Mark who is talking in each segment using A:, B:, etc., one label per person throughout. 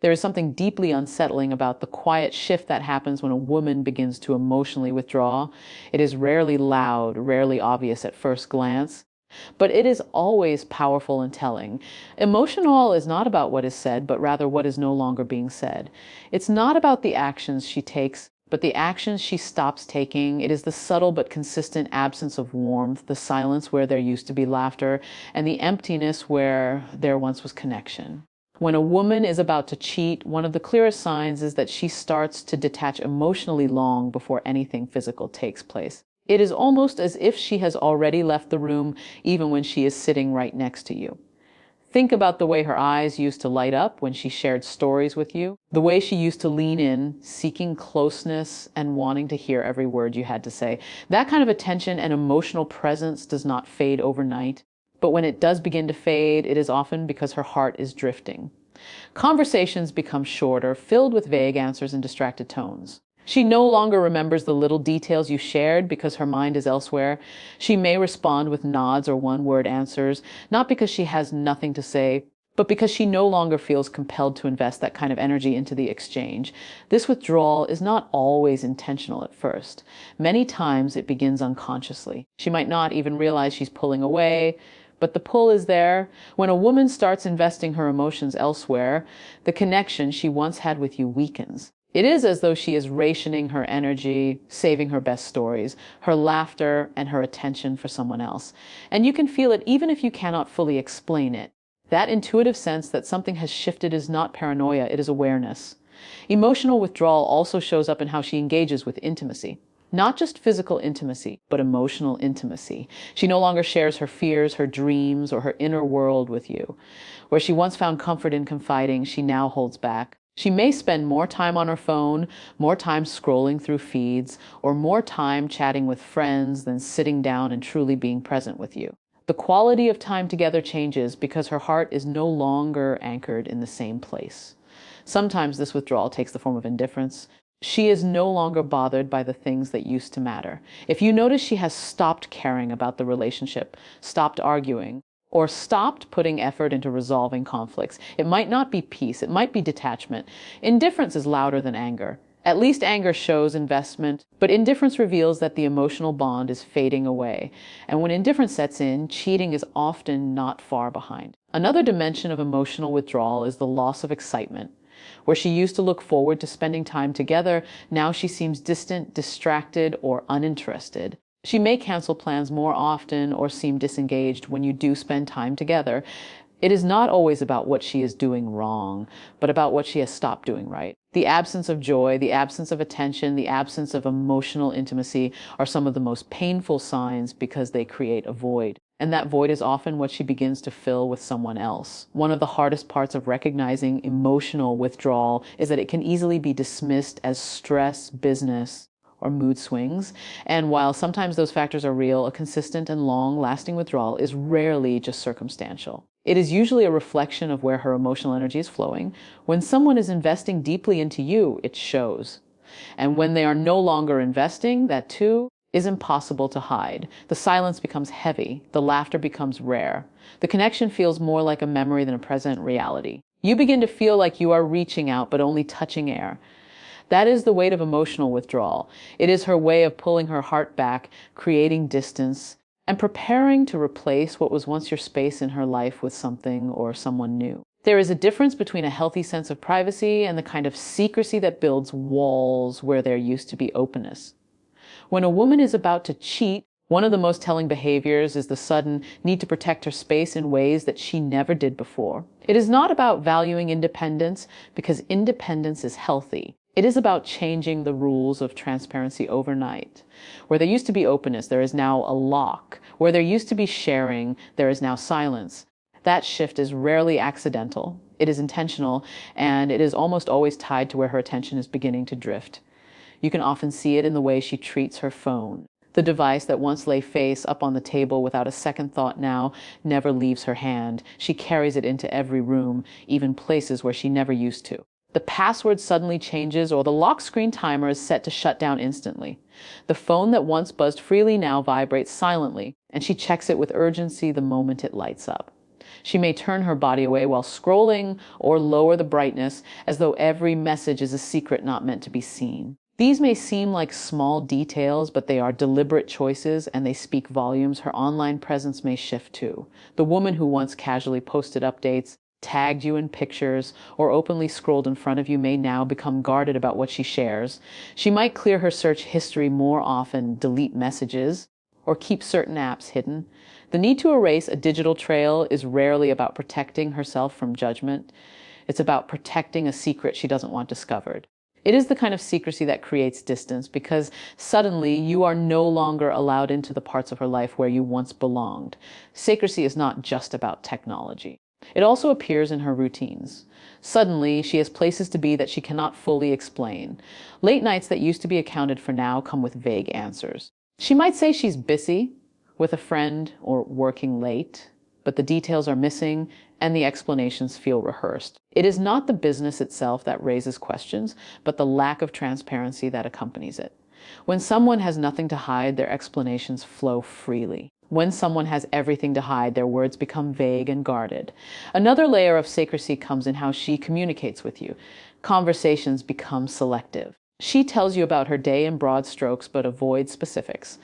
A: There is something deeply unsettling about the quiet shift that happens when a woman begins to emotionally withdraw. It is rarely loud, rarely obvious at first glance, but it is always powerful and telling. Emotional is not about what is said, but rather what is no longer being said. It's not about the actions she takes, but the actions she stops taking. It is the subtle but consistent absence of warmth, the silence where there used to be laughter, and the emptiness where there once was connection. When a woman is about to cheat, one of the clearest signs is that she starts to detach emotionally long before anything physical takes place. It is almost as if she has already left the room, even when she is sitting right next to you. Think about the way her eyes used to light up when she shared stories with you, the way she used to lean in, seeking closeness and wanting to hear every word you had to say. That kind of attention and emotional presence does not fade overnight. But when it does begin to fade, it is often because her heart is drifting. Conversations become shorter, filled with vague answers and distracted tones. She no longer remembers the little details you shared because her mind is elsewhere. She may respond with nods or one-word answers, not because she has nothing to say, but because she no longer feels compelled to invest that kind of energy into the exchange. This withdrawal is not always intentional at first. Many times it begins unconsciously. She might not even realize she's pulling away, but the pull is there. When a woman starts investing her emotions elsewhere, the connection she once had with you weakens. It is as though she is rationing her energy, saving her best stories, her laughter, and her attention for someone else. And you can feel it even if you cannot fully explain it. That intuitive sense that something has shifted is not paranoia, it is awareness. Emotional withdrawal also shows up in how she engages with intimacy. Not just physical intimacy, but emotional intimacy. She no longer shares her fears, her dreams, or her inner world with you. Where she once found comfort in confiding, she now holds back. She may spend more time on her phone, more time scrolling through feeds, or more time chatting with friends than sitting down and truly being present with you. The quality of time together changes because her heart is no longer anchored in the same place. Sometimes this withdrawal takes the form of indifference. She is no longer bothered by the things that used to matter. If you notice she has stopped caring about the relationship, stopped arguing, or stopped putting effort into resolving conflicts, it might not be peace, it might be detachment. Indifference is louder than anger. At least anger shows investment, but indifference reveals that the emotional bond is fading away. And when indifference sets in, cheating is often not far behind. Another dimension of emotional withdrawal is the loss of excitement. Where she used to look forward to spending time together, now she seems distant, distracted, or uninterested. She may cancel plans more often or seem disengaged when you do spend time together. It is not always about what she is doing wrong, but about what she has stopped doing right. The absence of joy, the absence of attention, the absence of emotional intimacy are some of the most painful signs because they create a void. And that void is often what she begins to fill with someone else. One of the hardest parts of recognizing emotional withdrawal is that it can easily be dismissed as stress, business, or mood swings. And while sometimes those factors are real, a consistent and long-lasting withdrawal is rarely just circumstantial. It is usually a reflection of where her emotional energy is flowing. When someone is investing deeply into you, it shows. And when they are no longer investing, that too is impossible to hide. The silence becomes heavy. The laughter becomes rare. The connection feels more like a memory than a present reality. You begin to feel like you are reaching out, but only touching air. That is the weight of emotional withdrawal. It is her way of pulling her heart back, creating distance, and preparing to replace what was once your space in her life with something or someone new. There is a difference between a healthy sense of privacy and the kind of secrecy that builds walls where there used to be openness. When a woman is about to cheat, one of the most telling behaviors is the sudden need to protect her space in ways that she never did before. It is not about valuing independence, because independence is healthy. It is about changing the rules of transparency overnight. Where there used to be openness, there is now a lock. Where there used to be sharing, there is now silence. That shift is rarely accidental. It is intentional, and it is almost always tied to where her attention is beginning to drift. You can often see it in the way she treats her phone. The device that once lay face up on the table without a second thought now never leaves her hand. She carries it into every room, even places where she never used to. The password suddenly changes, or the lock screen timer is set to shut down instantly. The phone that once buzzed freely now vibrates silently, and she checks it with urgency the moment it lights up. She may turn her body away while scrolling or lower the brightness as though every message is a secret not meant to be seen. These may seem like small details, but they are deliberate choices and they speak volumes. Her online presence may shift too. The woman who once casually posted updates, tagged you in pictures, or openly scrolled in front of you may now become guarded about what she shares. She might clear her search history more often, delete messages, or keep certain apps hidden. The need to erase a digital trail is rarely about protecting herself from judgment. It's about protecting a secret she doesn't want discovered. It is the kind of secrecy that creates distance because suddenly you are no longer allowed into the parts of her life where you once belonged. Secrecy is not just about technology. It also appears in her routines. Suddenly, she has places to be that she cannot fully explain. Late nights that used to be accounted for now come with vague answers. She might say she's busy with a friend or working late, but the details are missing and the explanations feel rehearsed. It is not the business itself that raises questions, but the lack of transparency that accompanies it. When someone has nothing to hide, their explanations flow freely. When someone has everything to hide, their words become vague and guarded. Another layer of secrecy comes in how she communicates with you. Conversations become selective. She tells you about her day in broad strokes but avoids specifics.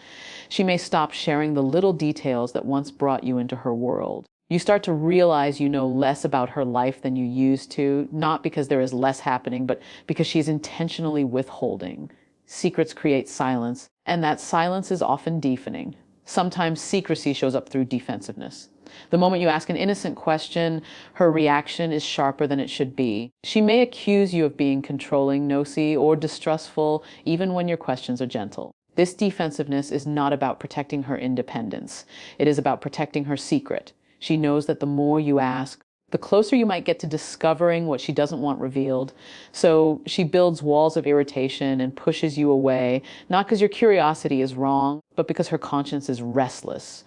A: She may stop sharing the little details that once brought you into her world. You start to realize you know less about her life than you used to, not because there is less happening, but because she's intentionally withholding. Secrets create silence, and that silence is often deafening. Sometimes secrecy shows up through defensiveness. The moment you ask an innocent question, her reaction is sharper than it should be. She may accuse you of being controlling, nosy, or distrustful, even when your questions are gentle. This defensiveness is not about protecting her independence. It is about protecting her secret. She knows that the more you ask, the closer you might get to discovering what she doesn't want revealed. So she builds walls of irritation and pushes you away, not because your curiosity is wrong, but because her conscience is restless.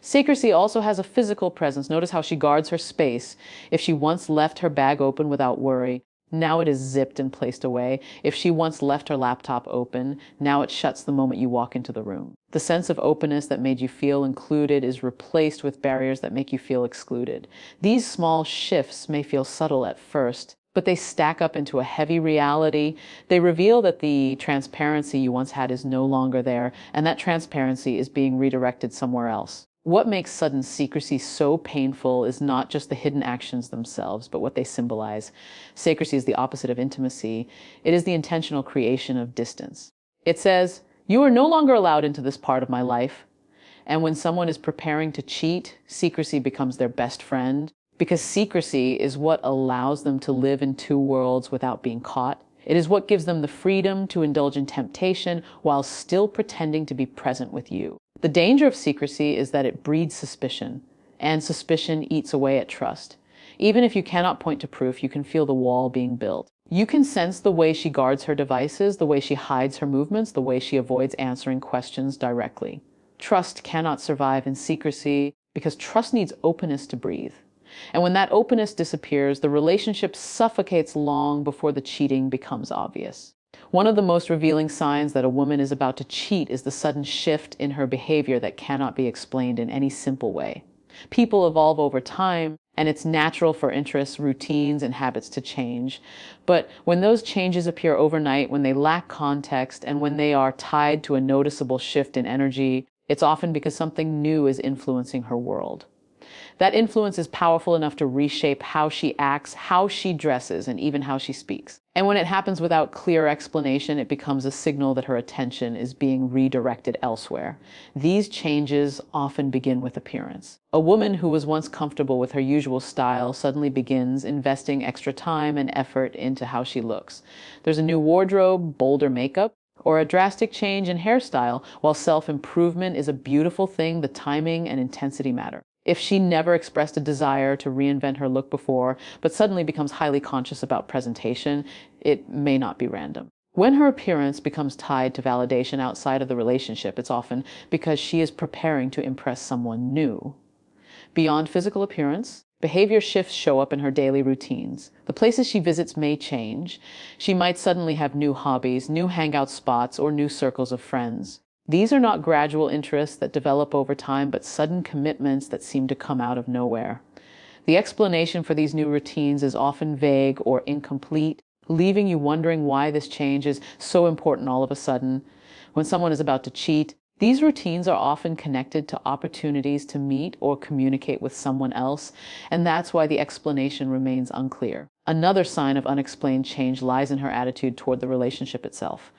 A: Secrecy also has a physical presence. Notice how she guards her space. If she once left her bag open without worry, now it is zipped and placed away. If she once left her laptop open, now it shuts the moment you walk into the room. The sense of openness that made you feel included is replaced with barriers that make you feel excluded. These small shifts may feel subtle at first, but they stack up into a heavy reality. They reveal that the transparency you once had is no longer there, and that transparency is being redirected somewhere else. What makes sudden secrecy so painful is not just the hidden actions themselves, but what they symbolize. Secrecy is the opposite of intimacy. It is the intentional creation of distance. It says, "You are no longer allowed into this part of my life." And when someone is preparing to cheat, secrecy becomes their best friend, because secrecy is what allows them to live in two worlds without being caught. It is what gives them the freedom to indulge in temptation while still pretending to be present with you. The danger of secrecy is that it breeds suspicion, and suspicion eats away at trust. Even if you cannot point to proof, you can feel the wall being built. You can sense the way she guards her devices, the way she hides her movements, the way she avoids answering questions directly. Trust cannot survive in secrecy because trust needs openness to breathe. And when that openness disappears, the relationship suffocates long before the cheating becomes obvious. One of the most revealing signs that a woman is about to cheat is the sudden shift in her behavior that cannot be explained in any simple way. People evolve over time, and it's natural for interests, routines, and habits to change. But when those changes appear overnight, when they lack context, and when they are tied to a noticeable shift in energy, it's often because something new is influencing her world. That influence is powerful enough to reshape how she acts, how she dresses, and even how she speaks. And when it happens without clear explanation, it becomes a signal that her attention is being redirected elsewhere. These changes often begin with appearance. A woman who was once comfortable with her usual style suddenly begins investing extra time and effort into how she looks. There's a new wardrobe, bolder makeup, or a drastic change in hairstyle. While self-improvement is a beautiful thing, the timing and intensity matter. If she never expressed a desire to reinvent her look before, but suddenly becomes highly conscious about presentation, it may not be random. When her appearance becomes tied to validation outside of the relationship, it's often because she is preparing to impress someone new. Beyond physical appearance, behavior shifts show up in her daily routines. The places she visits may change. She might suddenly have new hobbies, new hangout spots, or new circles of friends. These are not gradual interests that develop over time, but sudden commitments that seem to come out of nowhere. The explanation for these new routines is often vague or incomplete, leaving you wondering why this change is so important all of a sudden. When someone is about to cheat, these routines are often connected to opportunities to meet or communicate with someone else, and that's why the explanation remains unclear. Another sign of unexplained change lies in her attitude toward the relationship itself.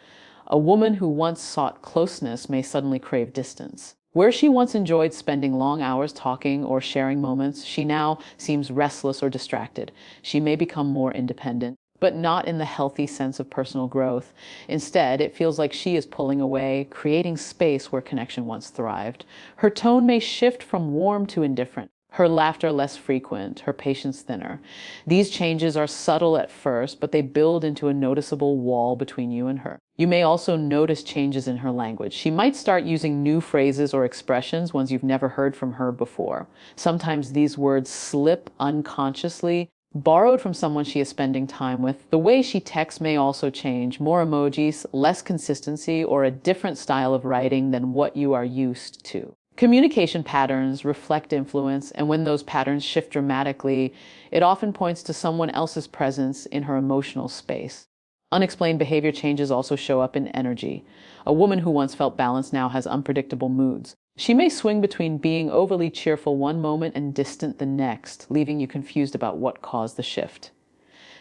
A: A woman who once sought closeness may suddenly crave distance. Where she once enjoyed spending long hours talking or sharing moments, she now seems restless or distracted. She may become more independent, but not in the healthy sense of personal growth. Instead, it feels like she is pulling away, creating space where connection once thrived. Her tone may shift from warm to indifferent, her laughter less frequent, her patience thinner. These changes are subtle at first, but they build into a noticeable wall between you and her. You may also notice changes in her language. She might start using new phrases or expressions, ones you've never heard from her before. Sometimes these words slip unconsciously, borrowed from someone she is spending time with. The way she texts may also change. More emojis, less consistency, or a different style of writing than what you are used to. Communication patterns reflect influence, and when those patterns shift dramatically, it often points to someone else's presence in her emotional space. Unexplained behavior changes also show up in energy. A woman who once felt balanced now has unpredictable moods. She may swing between being overly cheerful one moment and distant the next, leaving you confused about what caused the shift.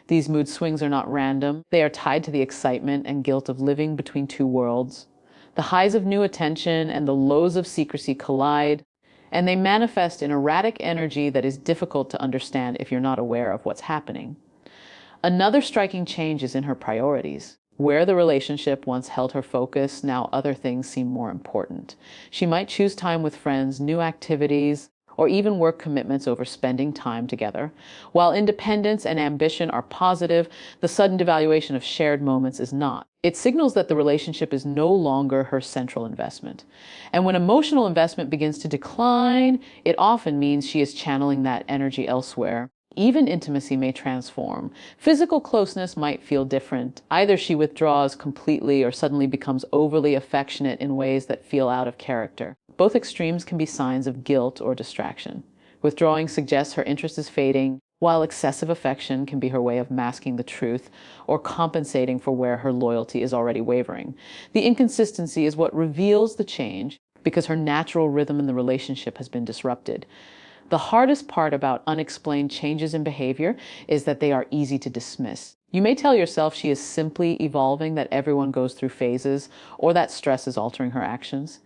A: These mood swings are not random. They are tied to the excitement and guilt of living between two worlds. The highs of new attention and the lows of secrecy collide, and they manifest in erratic energy that is difficult to understand if you're not aware of what's happening. Another striking change is in her priorities. Where the relationship once held her focus, now other things seem more important. She might choose time with friends, new activities, or even work commitments over spending time together. While independence and ambition are positive, the sudden devaluation of shared moments is not. It signals that the relationship is no longer her central investment. And when emotional investment begins to decline, it often means she is channeling that energy elsewhere. Even intimacy may transform. Physical closeness might feel different. Either she withdraws completely or suddenly becomes overly affectionate in ways that feel out of character. Both extremes can be signs of guilt or distraction. Withdrawing suggests her interest is fading, while excessive affection can be her way of masking the truth or compensating for where her loyalty is already wavering. The inconsistency is what reveals the change because her natural rhythm in the relationship has been disrupted. The hardest part about unexplained changes in behavior is that they are easy to dismiss. You may tell yourself she is simply evolving, that everyone goes through phases, or that stress is altering her actions.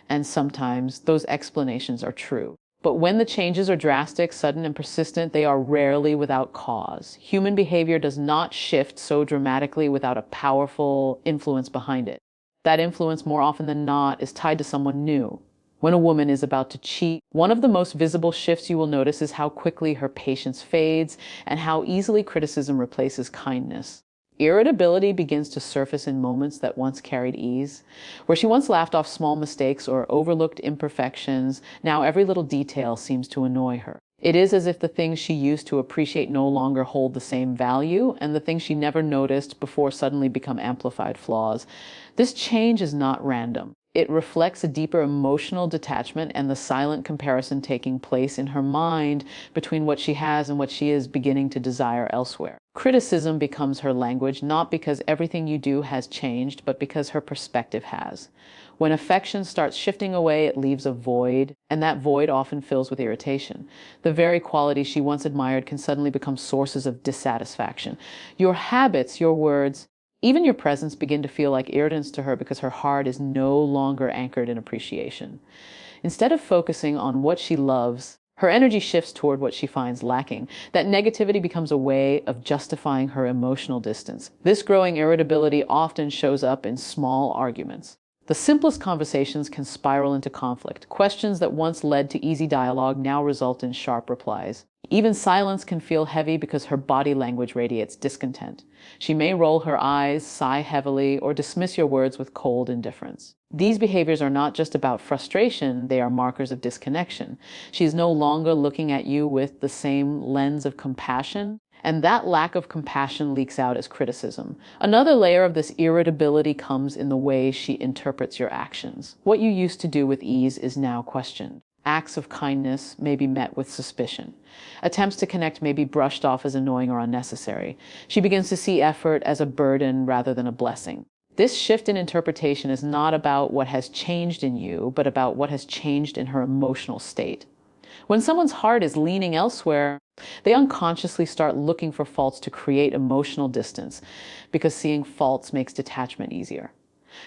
A: And sometimes those explanations are true. But when the changes are drastic, sudden, and persistent, they are rarely without cause. Human behavior does not shift so dramatically without a powerful influence behind it. That influence, more often than not, is tied to someone new. When a woman is about to cheat, one of the most visible shifts you will notice is how quickly her patience fades and how easily criticism replaces kindness. Irritability begins to surface in moments that once carried ease. Where she once laughed off small mistakes or overlooked imperfections, now every little detail seems to annoy her. It is as if the things she used to appreciate no longer hold the same value, and the things she never noticed before suddenly become amplified flaws. This change is not random. It reflects a deeper emotional detachment and the silent comparison taking place in her mind between what she has and what she is beginning to desire elsewhere. Criticism becomes her language, not because everything you do has changed, but because her perspective has. When affection starts shifting away, it leaves a void, and that void often fills with irritation. The very qualities she once admired can suddenly become sources of dissatisfaction. Your habits, your words, even your presence begin to feel like irritants to her because her heart is no longer anchored in appreciation. Instead of focusing on what she loves, her energy shifts toward what she finds lacking. That negativity becomes a way of justifying her emotional distance. This growing irritability often shows up in small arguments. The simplest conversations can spiral into conflict. Questions that once led to easy dialogue now result in sharp replies. Even silence can feel heavy because her body language radiates discontent. She may roll her eyes, sigh heavily, or dismiss your words with cold indifference. These behaviors are not just about frustration, they are markers of disconnection. She is no longer looking at you with the same lens of compassion, and that lack of compassion leaks out as criticism. Another layer of this irritability comes in the way she interprets your actions. What you used to do with ease is now questioned. acts of kindness may be met with suspicion. Attempts to connect may be brushed off as annoying or unnecessary. She begins to see effort as a burden rather than a blessing. This shift in interpretation is not about what has changed in you, but about what has changed in her emotional state. When someone's heart is leaning elsewhere, they unconsciously start looking for faults to create emotional distance, because seeing faults makes detachment easier.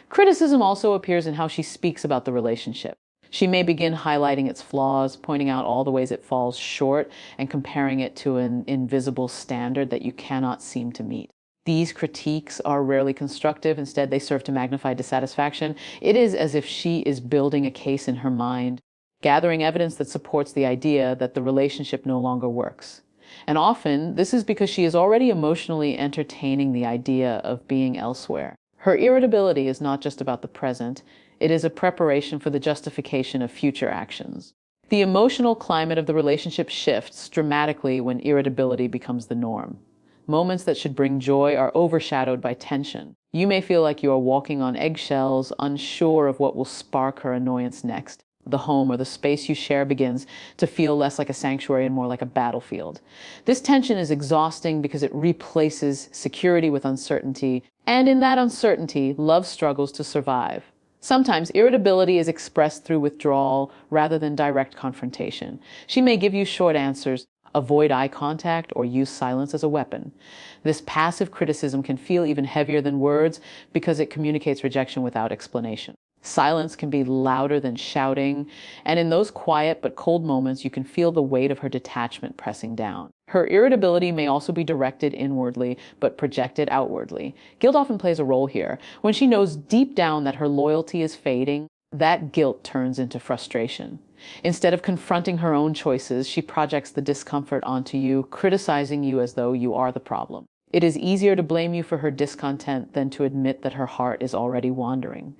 A: Criticism also appears in how she speaks about the relationship. She may begin highlighting its flaws, pointing out all the ways it falls short, and comparing it to an invisible standard that you cannot seem to meet. These critiques are rarely constructive. Instead, they serve to magnify dissatisfaction. It is as if she is building a case in her mind, gathering evidence that supports the idea that the relationship no longer works. And often, this is because she is already emotionally entertaining the idea of being elsewhere. Her irritability is not just about the present, it is a preparation for the justification of future actions. The emotional climate of the relationship shifts dramatically when irritability becomes the norm. Moments that should bring joy are overshadowed by tension. You may feel like you are walking on eggshells, unsure of what will spark her annoyance next. The home or the space you share begins to feel less like a sanctuary and more like a battlefield. This tension is exhausting because it replaces security with uncertainty, and in that uncertainty, love struggles to survive. Sometimes irritability is expressed through withdrawal rather than direct confrontation. She may give you short answers, avoid eye contact, or use silence as a weapon. This passive criticism can feel even heavier than words because it communicates rejection without explanation. Silence can be louder than shouting, and in those quiet but cold moments, you can feel the weight of her detachment pressing down. Her irritability may also be directed inwardly, but projected outwardly. Guilt often plays a role here. When she knows deep down that her loyalty is fading, that guilt turns into frustration. Instead of confronting her own choices, she projects the discomfort onto you, criticizing you as though you are the problem. It is easier to blame you for her discontent than to admit that her heart is already wandering.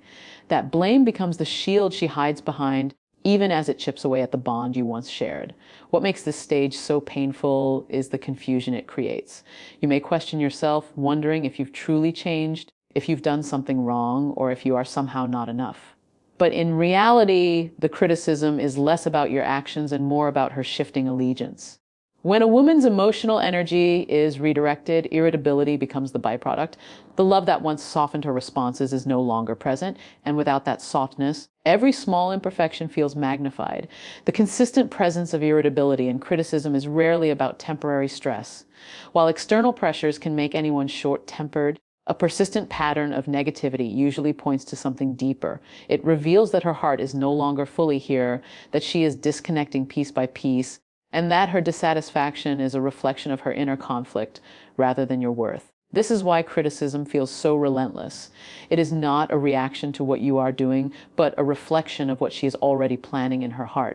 A: That blame becomes the shield she hides behind, even as it chips away at the bond you once shared. What makes this stage so painful is the confusion it creates. You may question yourself, wondering if you've truly changed, if you've done something wrong, or if you are somehow not enough. But in reality, the criticism is less about your actions and more about her shifting allegiance. When a woman's emotional energy is redirected, irritability becomes the byproduct. The love that once softened her responses is no longer present, and without that softness, every small imperfection feels magnified. The consistent presence of irritability and criticism is rarely about temporary stress. While external pressures can make anyone short-tempered, a persistent pattern of negativity usually points to something deeper. It reveals that her heart is no longer fully here, that she is disconnecting piece by piece, and that her dissatisfaction is a reflection of her inner conflict rather than your worth. This is why criticism feels so relentless. It is not a reaction to what you are doing, but a reflection of what she is already planning in her heart.